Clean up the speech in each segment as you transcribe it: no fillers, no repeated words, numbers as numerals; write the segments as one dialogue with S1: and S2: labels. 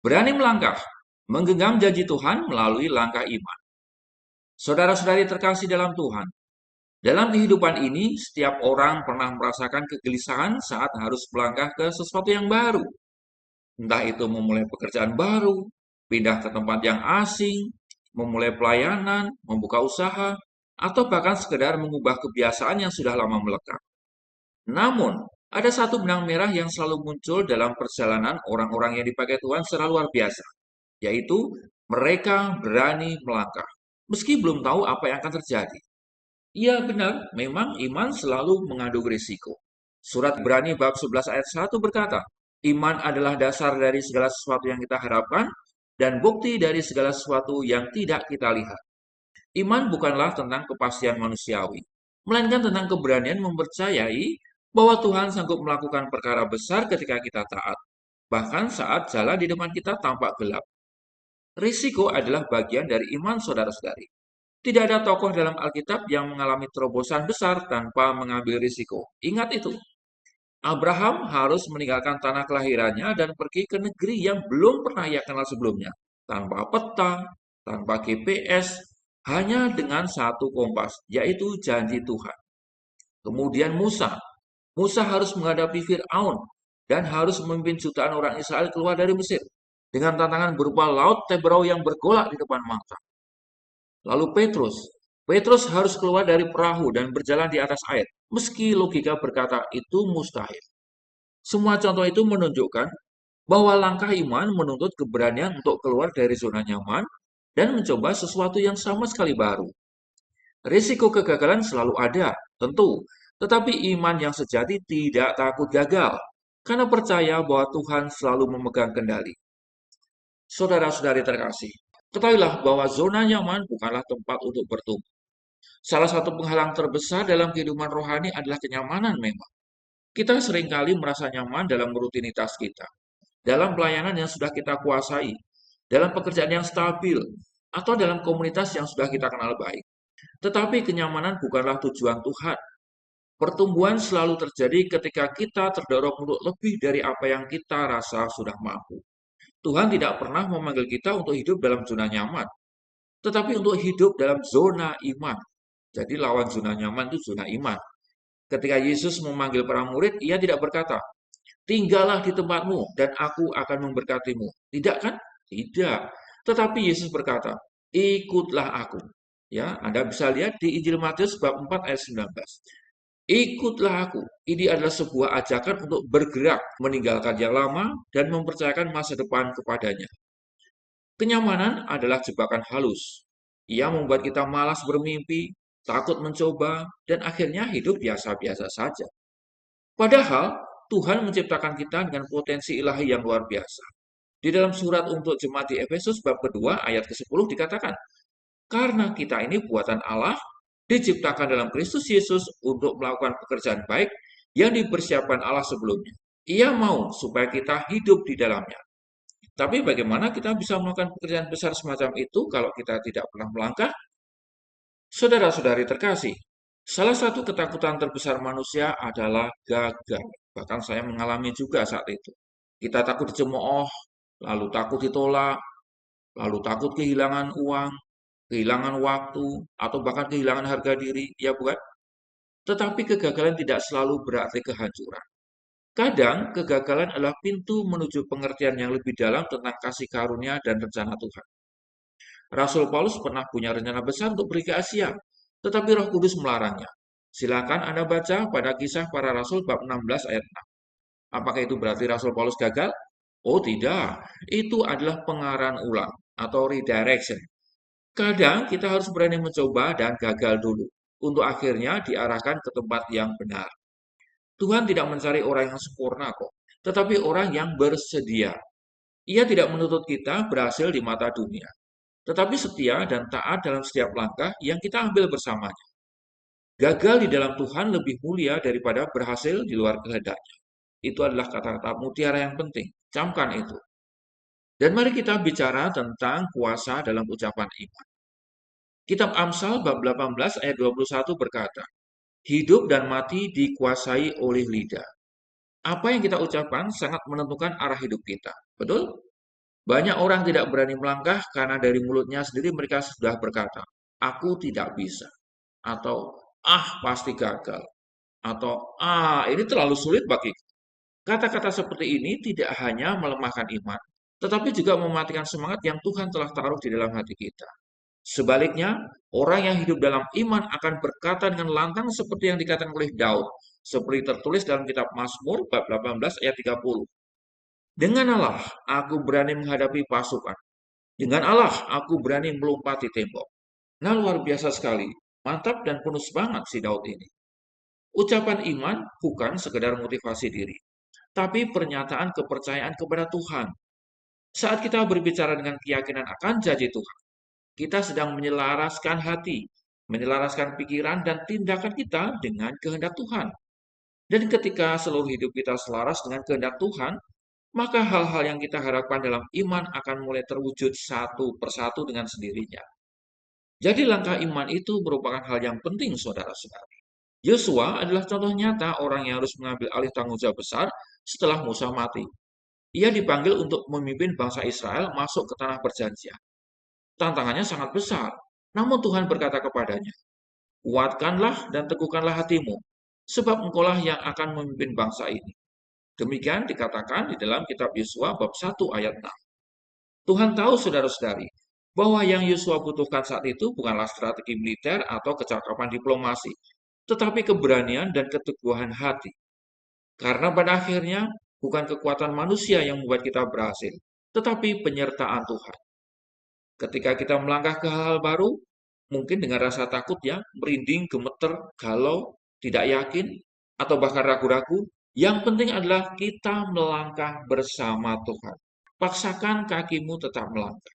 S1: Berani melangkah, menggenggam janji Tuhan melalui langkah iman. Saudara-saudari terkasih dalam Tuhan, dalam kehidupan ini, setiap orang pernah merasakan kegelisahan saat harus melangkah ke sesuatu yang baru. Entah itu memulai pekerjaan baru, pindah ke tempat yang asing, memulai pelayanan, membuka usaha, atau bahkan sekedar mengubah kebiasaan yang sudah lama melekat. Namun, ada satu benang merah yang selalu muncul dalam perjalanan orang-orang yang dipakai Tuhan secara luar biasa, yaitu mereka berani melangkah, meski belum tahu apa yang akan terjadi. Iya benar, memang iman selalu mengandung risiko. Surat Ibrani bab 11 ayat 1 berkata, iman adalah dasar dari segala sesuatu yang kita harapkan dan bukti dari segala sesuatu yang tidak kita lihat. Iman bukanlah tentang kepastian manusiawi, melainkan tentang keberanian mempercayai bahwa Tuhan sanggup melakukan perkara besar ketika kita taat, bahkan saat jalan di depan kita tampak gelap. Risiko adalah bagian dari iman saudara-saudari. Tidak ada tokoh dalam Alkitab yang mengalami terobosan besar tanpa mengambil risiko. Ingat itu. Abraham harus meninggalkan tanah kelahirannya dan pergi ke negeri yang belum pernah ia kenal sebelumnya. Tanpa peta, tanpa GPS, hanya dengan satu kompas, yaitu janji Tuhan. Kemudian Musa. Musa harus menghadapi Fir'aun dan harus memimpin jutaan orang Israel keluar dari Mesir dengan tantangan berupa laut Tebrau yang bergolak di depan mata. Lalu Petrus. Petrus harus keluar dari perahu dan berjalan di atas air, meski logika berkata itu mustahil. Semua contoh itu menunjukkan bahwa langkah iman menuntut keberanian untuk keluar dari zona nyaman dan mencoba sesuatu yang sama sekali baru. Risiko kegagalan selalu ada, tentu, tetapi iman yang sejati tidak takut gagal, karena percaya bahwa Tuhan selalu memegang kendali. Saudara-saudari terkasih, ketahuilah bahwa zona nyaman bukanlah tempat untuk bertumbuh. Salah satu penghalang terbesar dalam kehidupan rohani adalah kenyamanan memang. Kita seringkali merasa nyaman dalam rutinitas kita, dalam pelayanan yang sudah kita kuasai, dalam pekerjaan yang stabil, atau dalam komunitas yang sudah kita kenal baik. Tetapi kenyamanan bukanlah tujuan Tuhan. Pertumbuhan selalu terjadi ketika kita terdorong untuk lebih dari apa yang kita rasa sudah mampu. Tuhan tidak pernah memanggil kita untuk hidup dalam zona nyaman, tetapi untuk hidup dalam zona iman. Jadi lawan zona nyaman itu zona iman. Ketika Yesus memanggil para murid, ia tidak berkata, tinggallah di tempatmu dan aku akan memberkatimu. Tidak kan? Tidak. Tetapi Yesus berkata, ikutlah aku. Ya, Anda bisa lihat di Injil Matius bab 4 ayat 19. Ikutlah aku. Ini adalah sebuah ajakan untuk bergerak, meninggalkan yang lama dan mempercayakan masa depan kepadanya. Kenyamanan adalah jebakan halus. Ia membuat kita malas bermimpi, takut mencoba, dan akhirnya hidup biasa-biasa saja. Padahal, Tuhan menciptakan kita dengan potensi ilahi yang luar biasa. Di dalam surat untuk jemaat di Efesus bab kedua ayat ke-10 dikatakan, karena kita ini buatan Allah, diciptakan dalam Kristus Yesus untuk melakukan pekerjaan baik yang dipersiapkan Allah sebelumnya. Ia mau supaya kita hidup di dalamnya. Tapi bagaimana kita bisa melakukan pekerjaan besar semacam itu kalau kita tidak pernah melangkah? Saudara-saudari terkasih, salah satu ketakutan terbesar manusia adalah gagal. Bahkan saya mengalami juga saat itu. Kita takut dicemooh, lalu takut ditolak, lalu takut kehilangan uang, kehilangan waktu, atau bahkan kehilangan harga diri, ya bukan? Tetapi kegagalan tidak selalu berarti kehancuran. Kadang, kegagalan adalah pintu menuju pengertian yang lebih dalam tentang kasih karunia dan rencana Tuhan. Rasul Paulus pernah punya rencana besar untuk pergi ke Asia, tetapi Roh Kudus melarangnya. Silakan Anda baca pada Kisah Para Rasul bab 16 ayat 6. Apakah itu berarti Rasul Paulus gagal? Oh tidak, itu adalah pengarahan ulang atau redirection. Kadang kita harus berani mencoba dan gagal dulu, untuk akhirnya diarahkan ke tempat yang benar. Tuhan tidak mencari orang yang sempurna kok, tetapi orang yang bersedia. Ia tidak menuntut kita berhasil di mata dunia, tetapi setia dan taat dalam setiap langkah yang kita ambil bersamanya. Gagal di dalam Tuhan lebih mulia daripada berhasil di luar kehendaknya. Itu adalah kata-kata mutiara yang penting. Camkan itu. Dan mari kita bicara tentang kuasa dalam ucapan iman. Kitab Amsal bab 18 ayat 21 berkata, hidup dan mati dikuasai oleh lidah. Apa yang kita ucapkan sangat menentukan arah hidup kita. Betul? Banyak orang tidak berani melangkah karena dari mulutnya sendiri mereka sudah berkata, "Aku tidak bisa," atau "Ah, pasti gagal," atau "Ah, ini terlalu sulit bagiku." Kata-kata seperti ini tidak hanya melemahkan iman, tetapi juga mematikan semangat yang Tuhan telah taruh di dalam hati kita. Sebaliknya, orang yang hidup dalam iman akan berkata dengan lantang seperti yang dikatakan oleh Daud, seperti tertulis dalam kitab Mazmur bab 18 ayat 30. Dengan Allah, aku berani menghadapi pasukan. Dengan Allah, aku berani melompati tembok. Nah, luar biasa sekali. Mantap dan penuh semangat si Daud ini. Ucapan iman bukan sekedar motivasi diri, tapi pernyataan kepercayaan kepada Tuhan. Saat kita berbicara dengan keyakinan akan janji Tuhan, kita sedang menyelaraskan hati, menyelaraskan pikiran dan tindakan kita dengan kehendak Tuhan. Dan ketika seluruh hidup kita selaras dengan kehendak Tuhan, maka hal-hal yang kita harapkan dalam iman akan mulai terwujud satu persatu dengan sendirinya. Jadi langkah iman itu merupakan hal yang penting, saudara-saudara. Yosua adalah contoh nyata orang yang harus mengambil alih tanggung jawab besar setelah Musa mati. Ia dipanggil untuk memimpin bangsa Israel masuk ke tanah perjanjian. Tantangannya sangat besar. Namun Tuhan berkata kepadanya, "Kuatkanlah dan teguhkanlah hatimu, sebab engkaulah yang akan memimpin bangsa ini." Demikian dikatakan di dalam kitab Yosua bab 1 ayat 6. Tuhan tahu, saudara-saudari, bahwa yang Yosua butuhkan saat itu bukanlah strategi militer atau kecakapan diplomasi, tetapi keberanian dan keteguhan hati. Karena pada akhirnya bukan kekuatan manusia yang membuat kita berhasil, tetapi penyertaan Tuhan. Ketika kita melangkah ke hal-hal baru, mungkin dengan rasa takut ya, merinding, gemeter, galau, tidak yakin, atau bahkan ragu-ragu, yang penting adalah kita melangkah bersama Tuhan. Paksakan kakimu tetap melangkah.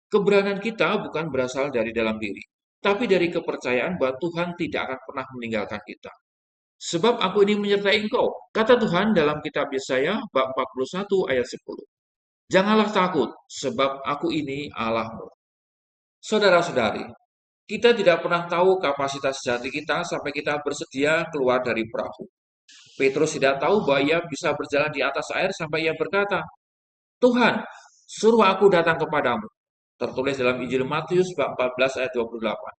S1: Keberanian kita bukan berasal dari dalam diri, tapi dari kepercayaan bahwa Tuhan tidak akan pernah meninggalkan kita. Sebab aku ini menyertai engkau, kata Tuhan dalam kitab Yesaya bab 41 ayat 10. Janganlah takut, sebab aku ini Allahmu. Saudara-saudari, kita tidak pernah tahu kapasitas jati kita sampai kita bersedia keluar dari perahu. Petrus tidak tahu bahwa ia bisa berjalan di atas air sampai ia berkata, "Tuhan, suruh aku datang kepadamu." Tertulis dalam Injil Matius bab 14 ayat 28.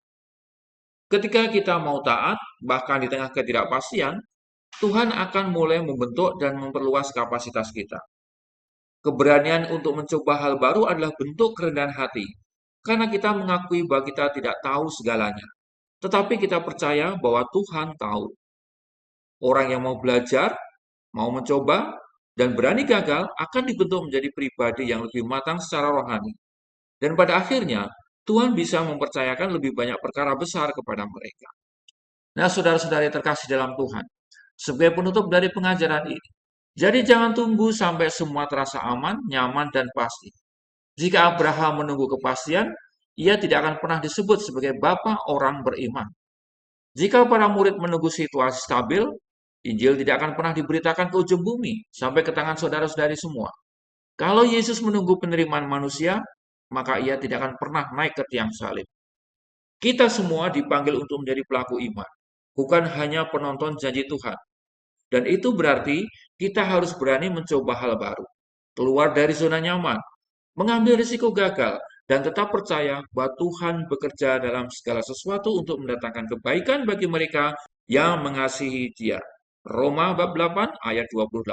S1: Ketika kita mau taat, bahkan di tengah ketidakpastian, Tuhan akan mulai membentuk dan memperluas kapasitas kita. Keberanian untuk mencoba hal baru adalah bentuk kerendahan hati, karena kita mengakui bahwa kita tidak tahu segalanya. Tetapi kita percaya bahwa Tuhan tahu. Orang yang mau belajar, mau mencoba, dan berani gagal akan dibentuk menjadi pribadi yang lebih matang secara rohani. Dan pada akhirnya, Tuhan bisa mempercayakan lebih banyak perkara besar kepada mereka. Nah, saudara-saudari terkasih dalam Tuhan, sebagai penutup dari pengajaran ini, jadi jangan tunggu sampai semua terasa aman, nyaman, dan pasti. Jika Abraham menunggu kepastian, ia tidak akan pernah disebut sebagai bapa orang beriman. Jika para murid menunggu situasi stabil, Injil tidak akan pernah diberitakan ke ujung bumi, sampai ke tangan saudara-saudari semua. Kalau Yesus menunggu penerimaan manusia, maka ia tidak akan pernah naik ke tiang salib. Kita semua dipanggil untuk menjadi pelaku iman, bukan hanya penonton janji Tuhan. Dan itu berarti kita harus berani mencoba hal baru, keluar dari zona nyaman, mengambil risiko gagal, dan tetap percaya bahwa Tuhan bekerja dalam segala sesuatu untuk mendatangkan kebaikan bagi mereka yang mengasihi Dia. Roma bab 8 ayat 28.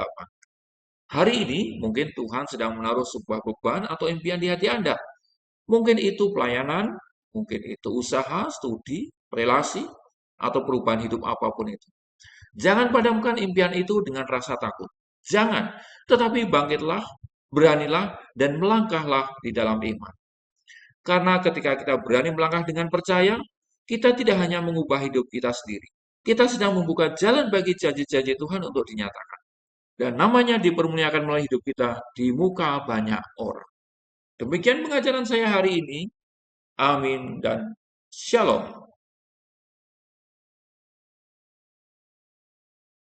S1: Hari ini mungkin Tuhan sedang menaruh sebuah beban atau impian di hati Anda. Mungkin itu pelayanan, mungkin itu usaha, studi, relasi, atau perubahan hidup apapun itu. Jangan padamkan impian itu dengan rasa takut. Jangan, tetapi bangkitlah, beranilah, dan melangkahlah di dalam iman. Karena ketika kita berani melangkah dengan percaya, kita tidak hanya mengubah hidup kita sendiri. Kita sedang membuka jalan bagi janji-janji Tuhan untuk dinyatakan. Dan namanya dipermuliakan melalui hidup kita di muka banyak orang. Demikian pengajaran saya hari ini. Amin dan shalom.